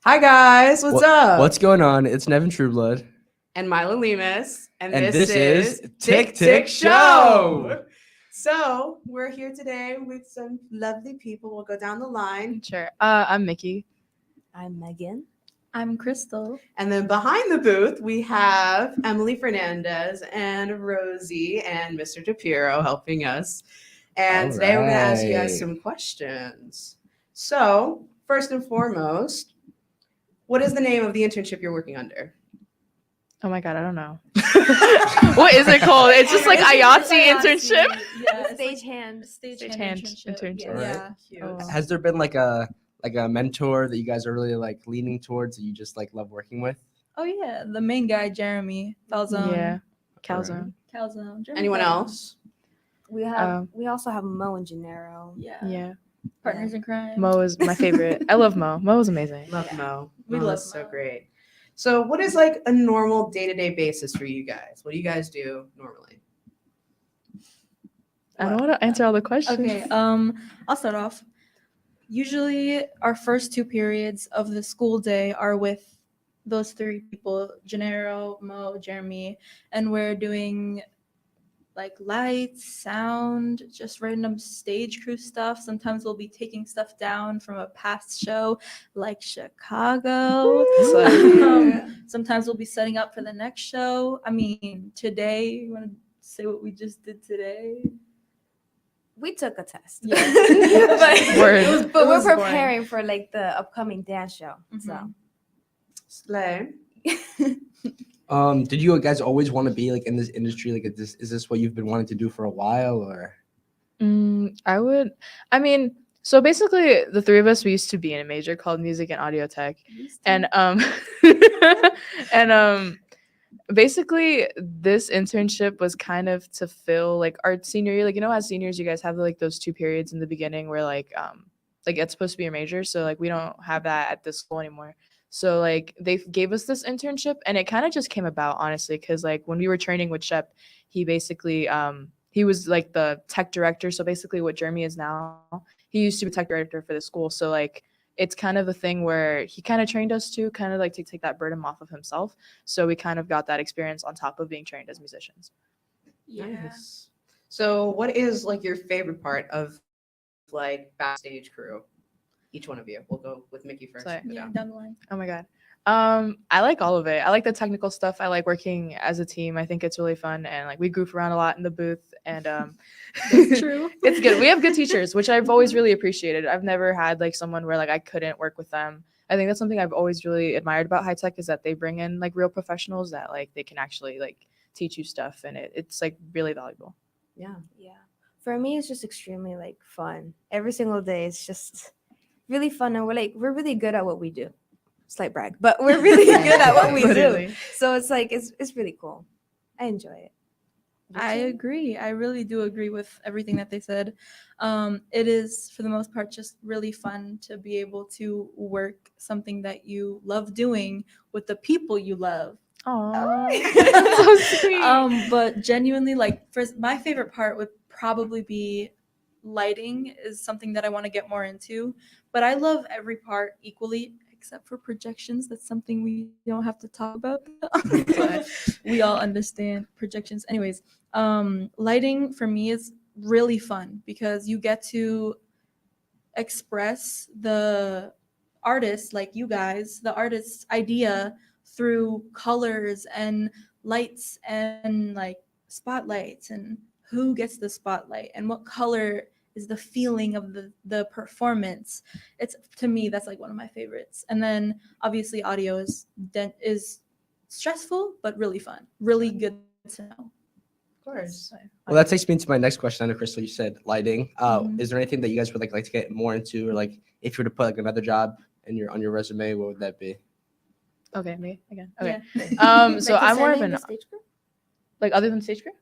Hi guys, what's up? What's going on? It's Nevin Trueblood. And Mila Lemus, and And this is Tick Tick Show. So we're here today with some lovely people. We'll go down the line, Sure. I'm Mickey. I'm Megan. I'm Crystal. and then behind the booth we have Emily Fernandez and Rosie and Mr. DePiero helping us. And All today we're going to ask you guys right. some questions. So first and foremost, what is the name of the internship you're working under? Oh my god, I don't know. What is it called? It's just like IATSE internship. Yeah, Stagehands. Stagehand internship. Yeah. Alright. Cute. Oh. Has there been like a mentor that you guys are really like leaning towards that you just like love working with? Oh yeah, the main guy, Jeremy Falzone. Yeah. Calzone. Calzone. Jeremy Anyone Falzone. else? We also have Mo and Gennaro. Yeah. Yeah. Partners in crime. Mo is my favorite. I love Mo. Mo is amazing. Love Yeah. Mo. We Mo love is so Mo. great. So, what is like a normal day-to-day basis for you guys? What do you guys do normally? I don't want to answer all the questions. Okay. I'll start off. Usually, our first 2 periods of the school day are with those 3 people: Gennaro, Mo, Jeremy, and we're doing like lights, sound, just random stage crew stuff. Sometimes we'll be taking stuff down from a past show, like Chicago. Sometimes we'll be setting up for the next show. I mean, today, you want to say what we just did today? We took a test. Yeah. Word. But It we're was boring. preparing for like the upcoming dance show. Mhm. Slay. Did you guys always want to be like in this industry? Like, is this what you've been wanting to do for a while, or? I mean, so basically the 3 of us, we used to be in a major called music and audio tech. And basically this internship was kind of to fill like our senior year. Like, you know, as seniors you guys have like those 2 periods in the beginning where like it's supposed to be your major, so like we don't have that at this school anymore. So like they gave us this internship, and it kind of just came about honestly because like when we were training with Shep, he basically he was like the tech director. So basically what Jeremy is now, he used to be tech director for the school. So like it's kind of a thing where he kind of trained us to kind of like to take that burden off of himself. So we kind of got that experience on top of being trained as musicians. Nice. So, what is like your favorite part of like backstage crew? Each one of you. We'll go with Mickey first. So, Go Yeah, down. down the line. Oh my god. I like all of it. I like the technical stuff. I like working as a team. I think it's really fun, and like we goof around a lot in the booth, and That's true. It's good. We have good teachers, which I've always really appreciated. I've never had like someone where like I couldn't work with them. I think that's something I've always really admired about high tech is that they bring in like real professionals that like they can actually like teach you stuff, and it's like really valuable. Yeah. Yeah. For me, it's just extremely like fun. Every single day, it's just really fun, and we're really good at what we do. Slight brag, but we're really good at what we do. Literally. So it's like it's really cool. I enjoy it. I agree. I really do agree with everything that they said. It is, for the most part, just really fun to be able to work something that you love doing with the people you love. Oh, so sweet. But genuinely, like, my favorite part would probably be lighting. Is something that I want to get more into. But I love every part equally, except for projections. That's something we don't have to talk about. But we all understand projections. Anyways, lighting for me is really fun because you get to express the artist, like you guys, the artist's idea through colors and lights and like spotlights, and who gets the spotlight and what color is the feeling of the performance. It's, to me, that's like one of my favorites. And then obviously audio is stressful but really fun, really good to know. Of course. Well, that takes me into my next question. I know, Crystal, you said lighting. Mhm. Is there anything that you guys would like to get more into, or like if you were to put like another job on your resume, what would that be? Okay, me again. Okay. Yeah. So Like I'm more of designing an the stage crew? like other than stage crew.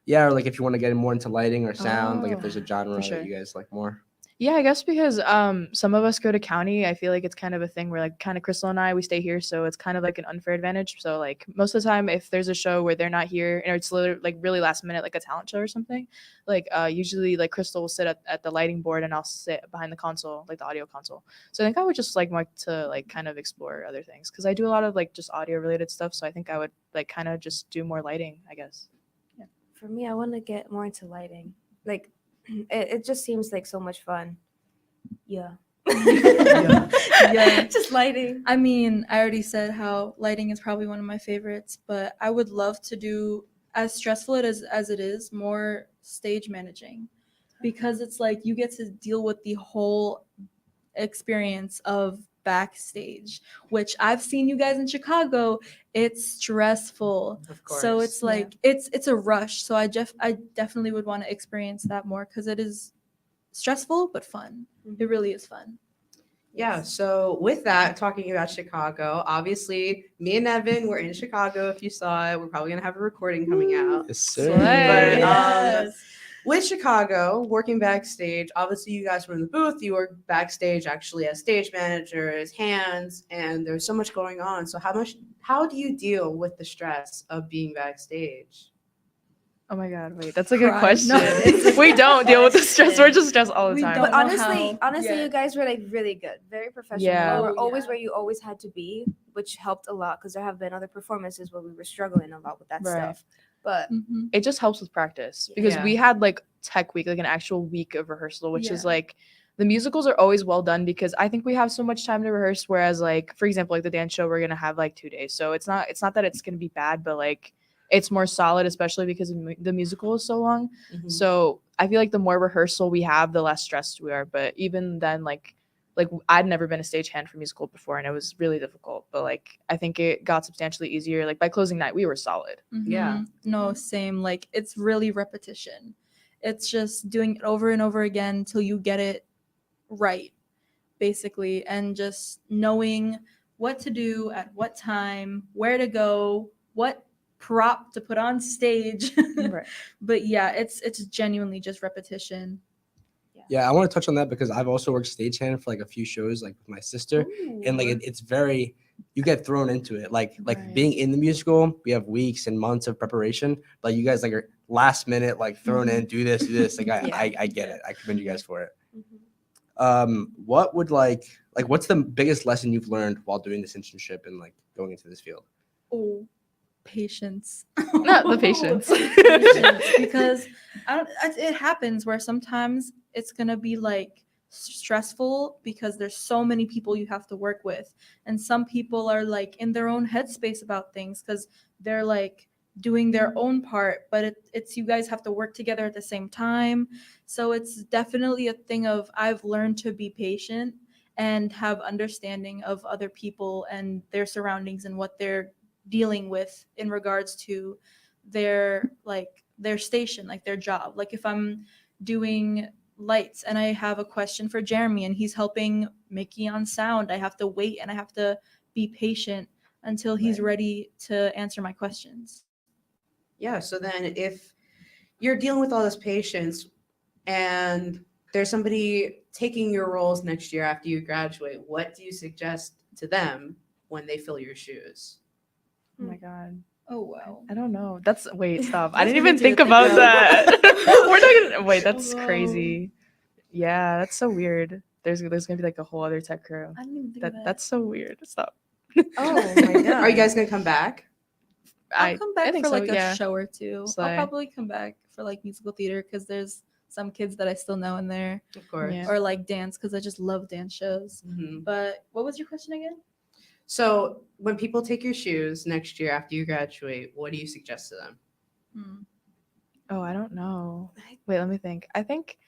Yeah, or like if you want to get more into lighting or sound, like if there's a Oh, genre for that sure. you guys like more. Yeah, I guess because some of us go to county. I feel like it's kind of a thing where like kind of Crystal and I we stay here, so it's kind of like an unfair advantage. So like most of the time, if there's a show where they're not here and it's literally like really last minute, like a talent show or something, like usually like Crystal will sit at the lighting board and I'll sit behind the console, like the audio console. So I think I would just like to like kind of explore other things because I do a lot of like just audio related stuff. So I think I would like kind of just do more lighting, I guess. For me, I want to get more into lighting. Like, it just seems like so much fun. Yeah. Yeah. Just lighting. I mean, I already said how lighting is probably one of my favorites, but I would love to do, as stressful as it is, more stage managing, because it's like you get to deal with the whole experience of backstage, which I've seen you guys in Chicago. It's stressful. Of course. So it's like it's a rush. So I definitely would want to experience that more because it is stressful but fun. It really is fun. Yeah, so with that, talking about Chicago, obviously, me and Evan were in Chicago. If you saw it, we're probably gonna have a recording coming out. Yes, sir. Slay. But with Chicago, working backstage, obviously you guys were in the booth. You were backstage actually as stage managers, hands, and there's so much going on. So how do you deal with the stress of being backstage? Oh my God, wait, that's a good Cry. question. No, it's a We don't deal with the stress. We're question. just stressed all the We time. don't But know honestly, how you yet. guys were like really good, very professional. Yeah. You were Oh, always yeah. where you always had to be, which helped a lot because there have been other performances where we were struggling a lot with that Right. stuff. But Mhm. It just helps with practice because Yeah. we had like tech week, like an actual week of rehearsal, which is Yeah. like the musicals are always well done because I think we have so much time to rehearse. Whereas like, for example, like the dance show, we're going to have like 2 days. So it's not that it's going to be bad, but like it's more solid, especially because the musical is so long. Mhm. So I feel like the more rehearsal we have, the less stressed we are. But even then, like I'd never been a stagehand for musical before, and it was really difficult. But like I think it got substantially easier. Like by closing night, we were solid. Yeah. Mhm. No, same. Like it's really repetition. It's just doing it over and over again until you get it right, basically, and just knowing what to do at what time, where to go, what prop to put on stage. Right. But yeah, it's genuinely just repetition. Yeah, I want to touch on that because I've also worked stagehand for like a few shows, like with my sister, and like it's very, you get thrown into it. Like Right. being in the musical, we have weeks and months of preparation, but you guys like are last minute, like thrown in, do this. Like I get it. I commend you guys for it. What would like what's the biggest lesson you've learned while doing this internship and like going into this field? Oh, patience. Not the patience. Patience, because it happens where sometimes it's gonna be like stressful because there's so many people you have to work with, and some people are like in their own headspace about things because they're like doing their own part, but it's you guys have to work together at the same time. So it's definitely a thing of I've learned to be patient and have understanding of other people and their surroundings and what they're dealing with in regards to their station, like their job. Like if I'm doing lights and I have a question for Jeremy and he's helping Mickey on sound, I have to wait and I have to be patient until he's ready to answer my questions. Yeah, so then if you're dealing with all this patience and there's somebody taking your roles next year after you graduate, what do you suggest to them when they fill your shoes? Oh my God. Oh wow. I don't know. Wait, stop. I That's didn't what even we do think at the about club. that. We're not gonna wait, that's Whoa. crazy. Yeah, that's so weird. There's gonna be like a whole other tech crew. I didn't even think of that. That's so weird. Stop. Oh my God. Are you guys going to come back? I'll come back think for so, like a yeah. show or two. Slay. I'll probably come back for like musical theater because there's some kids that I still know in there, Of course. Yeah. or like dance because I just love dance shows. Mhm. But what was your question again? So when people take your shoes next year after you graduate, what do you suggest to them? Oh, I don't know. Wait, let me think. I think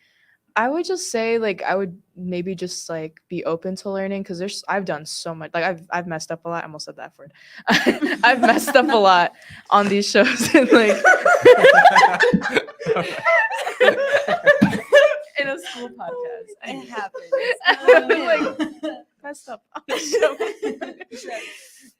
I would just say like I would maybe just like be open to learning because I've done so much. Like I've messed up a lot. I almost said that word. I've messed up a lot on these shows and like in a school podcast. It happens. like messed up on the show.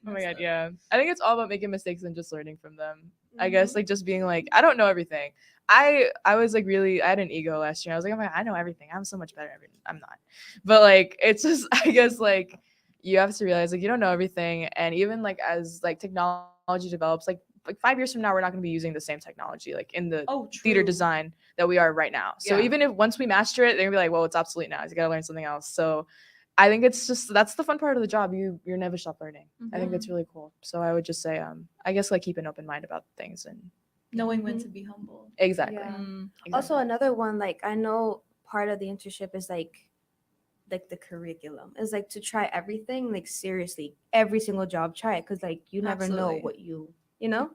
Oh my messed god, up. yeah. I think it's all about making mistakes and just learning from them. I guess like just being like, I don't know everything. I was like really, I had an ego last year. I was like, oh my, I know everything. I'm so much better at everything. I'm not. But like it's just I guess like you have to realize like you don't know everything, and even like as like technology develops, like 5 years from now we're not going to be using the same technology like in the Oh, theater true. design that we are right now. So Yeah. even if once we master it, they're gonna be like, well, it's obsolete now. You gotta learn something else. So I think it's just that's the fun part of the job. You never stop learning. I think that's Mhm. really cool. So I would just say, I guess like keep an open mind about things and Knowing when to be humble. exactly. Yeah. Mm. Also, another one, like I know part of the internship is like the curriculum is like to try everything, like seriously, every single job, try it, because like you never know Absolutely. what you know.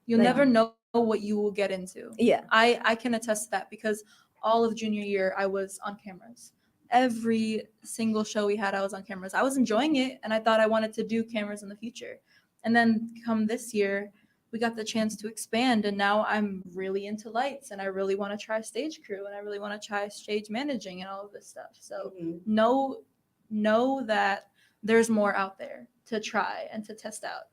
You'll Like- never know what you will get into. Yeah. I can attest to that because all of junior year I was on cameras. Every single show we had, I was on cameras. I was enjoying it, and I thought I wanted to do cameras in the future. And then come this year, we got the chance to expand, and now I'm really into lights, and I really want to try stage crew, and I really want to try stage managing and all of this stuff. So Mhm. know that there's more out there to try and to test out.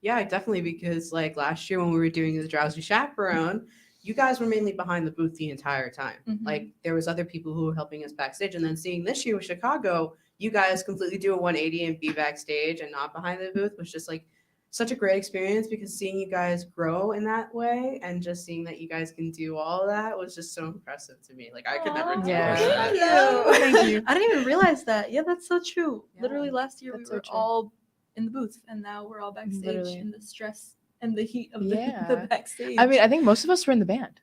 Yeah, definitely. Because like last year when we were doing the Drowsy Chaperone, you guys were mainly behind the booth the entire time. Mhm. Like there was other people who were helping us backstage, and then seeing this year with Chicago, you guys completely do a 180 and be backstage and not behind the booth was just like such a great experience, because seeing you guys grow in that way and just seeing that you guys can do all of that was just so impressive to me. Like I could never do Yeah. any of that. Thank Thank you. I didn't even realize that. Yeah, that's so true. Yeah. Literally last year we That's so were true. all in the booth, and now we're all backstage Literally. in the stress and the heat of the Yeah. backstage. I mean, I think most of us were in the band,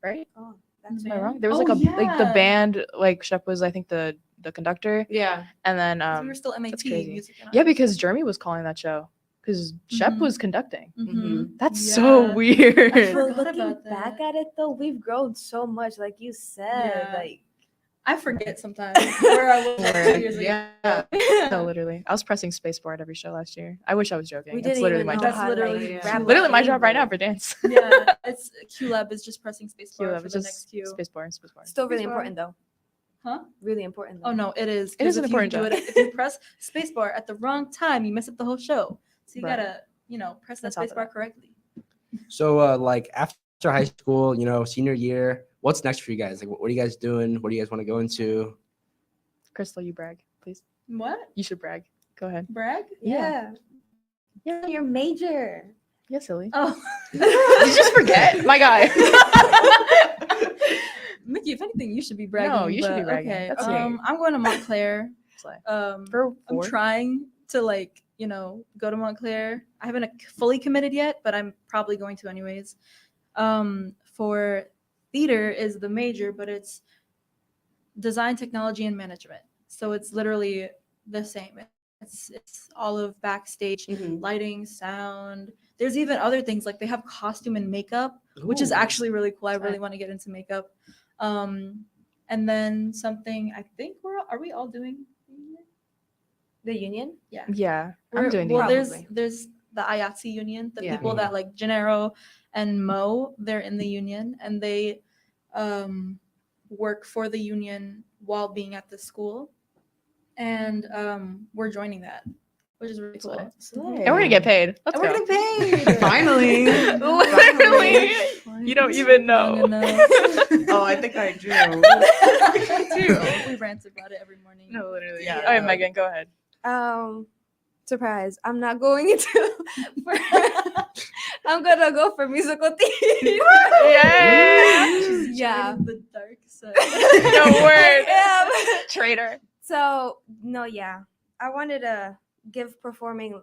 right? Oh, that's Am I Band? wrong? There was Oh, like a like the yeah. band like Shep was I think the conductor, Yeah. and then 'Cause we were still MAT that's crazy. music. And yeah, arts. because Jeremy was calling that show because Shep Mhm. was conducting. Mhm. That's so Yeah. weird. I But forgot looking about back that. at it though, we've grown so much, like you said. Yeah. Like I forget sometimes where I was Word. 2 years ago. Yeah. No, literally. I was pressing spacebar at every show last year. I wish I was joking. we That's didn't literally even my know job. That's how literally to like, yeah. grab a Literally my job right now cable. for dance. Yeah, it's QLab is just pressing spacebar Q-Lab, for it's the just next cue. spacebar, spacebar. Still really Spacebar. important though. Huh? Really important though. Oh no, it is. It 'cause is an if important you do job. it, if you press spacebar at the wrong time, you mess up the whole show. So you Right. gotta, press that On top of spacebar that. correctly. So like after high school, senior year, what's next for you guys? Like what are you guys doing? What do you guys want to go into? Crystal, you brag, please. What? You should brag. Go ahead. Brag? Yeah. Yeah, your major. Yeah, silly. Oh. Did you just forget? My guy. Mickey, if anything, you should be bragging. No, you should be but bragging. Okay. That's sweet. I'm going to Montclair. Slay. I'm For trying to go to Montclair. I haven't fully committed yet, but I'm probably going to anyways. For theater is the major, but it's design, technology, and management. So it's literally the same. It's all of backstage Mhm. lighting, sound. There's even other things like they have costume and makeup, which is Ooh. actually really cool. I really Sick. want to get into makeup. And then something I think are we all doing? The union? Yeah. Yeah, I'm doing the well. Probably. There's the IATSE union, the Yeah. people that like Gennaro and Mo, they're in the union and they work for the union while being at the school, and we're joining that, which is really cool. and we're gonna get paid. Let's And we're go. getting paid. Finally. Literally. You don't even know. Long enough. Oh, I think I do. We rant about it every morning. No, literally. Yeah, All right, no. Megan, go ahead. Surprise. I'm not going into I'm gonna go for musical theater. Yeah. She's Yeah. joining the dark side. No word. Yeah. Traitor. So no, yeah. I wanted to give performing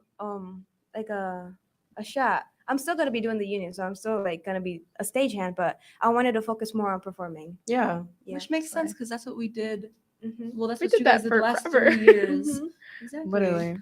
like a shot. I'm still gonna be doing the union, so I'm still like gonna be a stagehand, but I wanted to focus more on performing. Yeah. Yeah. Which makes sense because that's what we did. Mhm. Well, that's We what did you guys that did the for last forever. 3 years. Mhm. Exactly. Literally.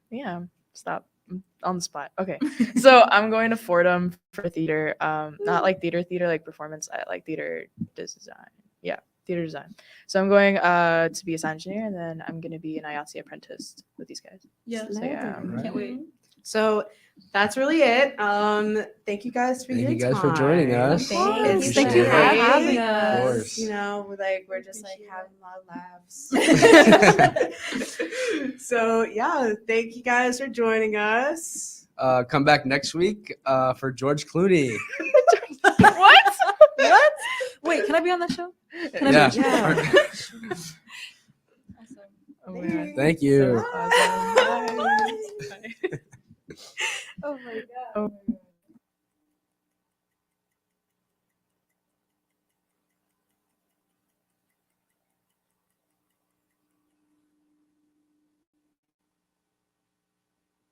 Yeah. Stop. I'm on the spot. Okay. So I'm going to Fordham for theater. Not like theater, like performance. I like theater design. Yeah, theater design. So I'm going to be a sound engineer, and then I'm gonna be an IATSE apprentice with these guys. Yeah. So yeah. Alright. Can't wait. So that's really it. Thank you guys for Thank your you guys for joining time. us. Thank It's you for having great. us. Of course. You know, we're just like Appreciate having a lot of laughs. So yeah, thank you guys for joining us. Come back next week for George Clooney. What? What? Wait, can I be on that show? Can I Yeah. be? Yeah. Awesome. Oh my god. Thank you. So awesome. Bye. Bye. Oh my god. Oh.